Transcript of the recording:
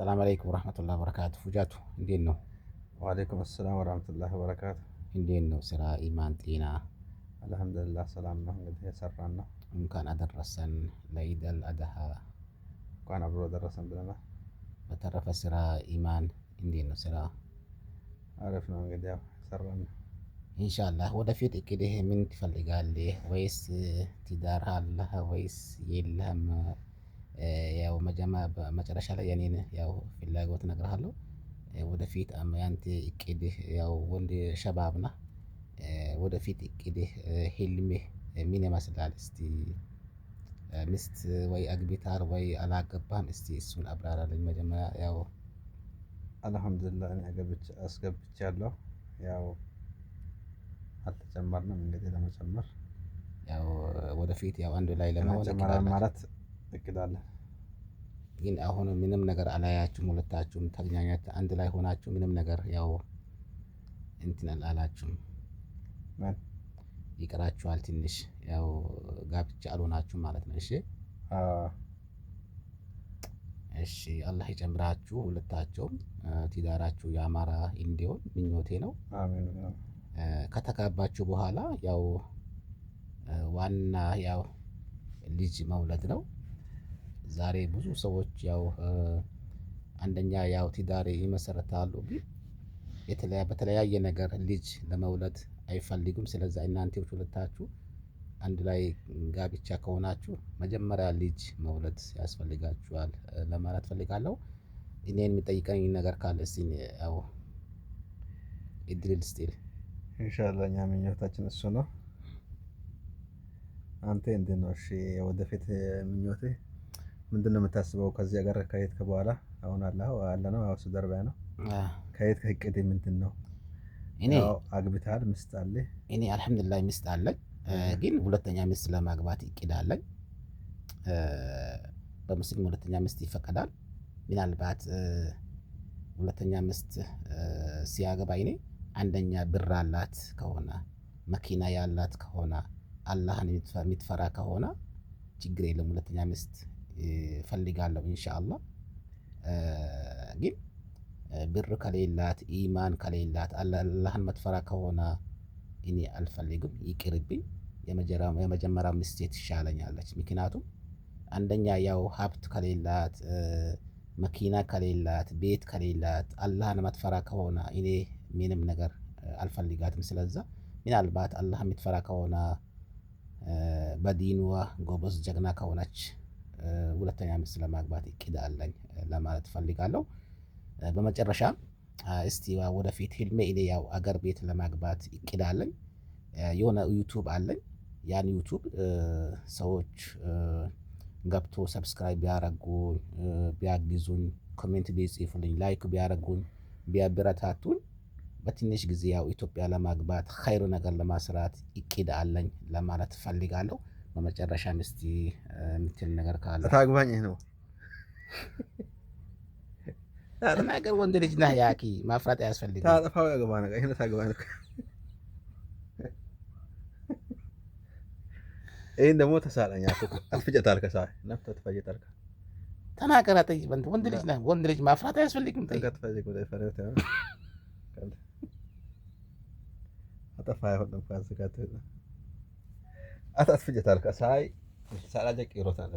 ሰላም አለይኩም ወራህመቱላሂ ወበረካቱ። ፉጃቱ እንዴት ነው? ወአለይኩም ሰላም ወራህመቱላሂ ወበረካቱ። እንዴት ነው ስራ፣ ኢማን፣ ጤና? አልሐምዱሊላህ ሰላም ነው። እንግዲህ የሰራን ነው። እንኳን አደረሰን ለኢድ አል አድሃ። እንኳን አብሮ ደረሰን ብለናል። በተረፈ ስራ፣ ኢማን እንዴት ነው ስራ? አሪፍ ነው። እንግዲህ ያው የሰራን ነው። ኢንሻአላህ ወደፊት እቅድህ ምን ትፈልጋለህ? ወይስ ትዳር አለህ ወይስ የለህም? ያው መጨረሻ ላይ የኔን ያው ፍላጎት እነግርሃለሁ። ወደፊት ያንተ እቅድህ ያው ወንድ ሸባብ ነህ። ወደፊት እቅድህ ህልምህ ምን ይመስላል? እስቲ ሚስት ወይ አግብተሃል ወይ አላገባህም? እስቲ እሱን አብራራልኝ መጀመሪያ። ያው አልሐምዱሊላህ እኔ አስገብቻለሁ። ያው አልተጨመርንም። እንግዲህ ለመጨመር ያው ወደፊት ያው አንድ ላይ ለመሆን ለመጨመር ማለት እቅድ አለን። ግን አሁን ምንም ነገር አላያችሁም። ሁለታችሁም ተገናኛችሁ አንድ ላይ ሆናችሁ ምንም ነገር ያው እንትን አላላችሁም። ምን ይቀራችኋል ትንሽ ያው ጋብቻ አልሆናችሁም ማለት ነው። እሺ እሺ፣ አላህ ይጨምራችሁ ሁለታቸውም ትዳራችሁ ያማረ እንዲሆን ምኞቴ ነው። አሜን። ከተጋባችሁ በኋላ ያው ዋና ያው ልጅ መውለድ ነው። ዛሬ ብዙ ሰዎች ያው አንደኛ ያው ትዳር ይመሰርታሉ፣ ግን በተለያየ ነገር ልጅ ለመውለድ አይፈልጉም። ስለዚህ እናንተ ሁለታችሁ አንድ ላይ ጋብቻ ከሆናችሁ መጀመሪያ ልጅ መውለድ ያስፈልጋችኋል ለማለት ፈልጋለሁ። እኔን የሚጠይቀኝ ነገር ካለ እስቲ ያው እድል ልስጥህ። ኢንሻአላህ እኛ ምኞታችን እሱ ነው። አንተ እንዴት ነው? እሺ ወደፊት ምኞትህ ምንድን ነው የምታስበው? ከዚህ ሀገር ከሄድክ በኋላ አሁን አለ ነው ያው ሱዳን አረቢያ ነው ከሄድክ እቅድህ ምንድን ነው? እኔ አግብተሃል? ሚስት አለህ? እኔ አልሐምዱሊላህ ሚስት አለኝ፣ ግን ሁለተኛ ሚስት ለማግባት እቅድ አለኝ። በሙስሊም ሁለተኛ ሚስት ይፈቀዳል። ምናልባት ሁለተኛ ሚስት ሲያገባ እኔ አንደኛ ብር አላት ከሆነ መኪና ያላት ከሆነ አላህን የምትፈራ ከሆነ ችግር የለም፣ ሁለተኛ ሚስት ፈልጋለሁ ኢንሻአላህ። ግን ብር ከሌላት ኢማን ከሌላት አላህን መትፈራ ከሆነ እኔ አልፈልግም፣ ይቅርብኝ። የመጀመሪያ ሚስቴ ትሻለኛለች። ምክንያቱም አንደኛ ያው ሀብት ከሌላት መኪና ከሌላት ቤት ከሌላት አላህን መትፈራ ከሆነ እኔ ምንም ነገር አልፈልጋትም። ስለዛ ምናልባት አላህ የምትፈራ ከሆነ በዲንዋ ጎበዝ ጀግና ከሆነች ሁለተኛ ሚስት ለማግባት እቅድ አለኝ ለማለት ፈልጋለሁ። በመጨረሻ እስቲ ወደፊት ህልሜ እኔ ያው አገር ቤት ለማግባት እቅድ አለኝ። የሆነ ዩቱብ አለኝ። ያን ዩቱብ ሰዎች ገብቶ ሰብስክራይብ ቢያረጉኝ፣ ቢያግዙኝ፣ ኮሜንት ቢጽፉልኝ፣ ላይክ ቢያረጉኝ፣ ቢያበረታቱኝ በትንሽ ጊዜ ያው ኢትዮጵያ ለማግባት ኸይር ነገር ለማስራት እቅድ አለኝ ለማለት ፈልጋለሁ። በመጨረሻ እስቲ የምትል ነገር ካለ ታግባኝ ነው ተናገር። ወንድ ልጅ ነህ ያኪ ማፍራት አያስፈልግም። ታጠፋው ያገባ ነገር ይሄን ታግባ ነው። ይሄን ደግሞ ተሳለኛ አትፍጨታል ከሳይ ነፍተ ተፈጨታል። ተናገር። አጠይ ወንድ ልጅ ነህ። ወንድ ልጅ ማፍራት አያስፈልግም። ተፈጨ ወደ ፈረተ አጠፋ አይሆንም ካንተ አትፍጨታል ከሳይ ሳላጀ ቂሮታል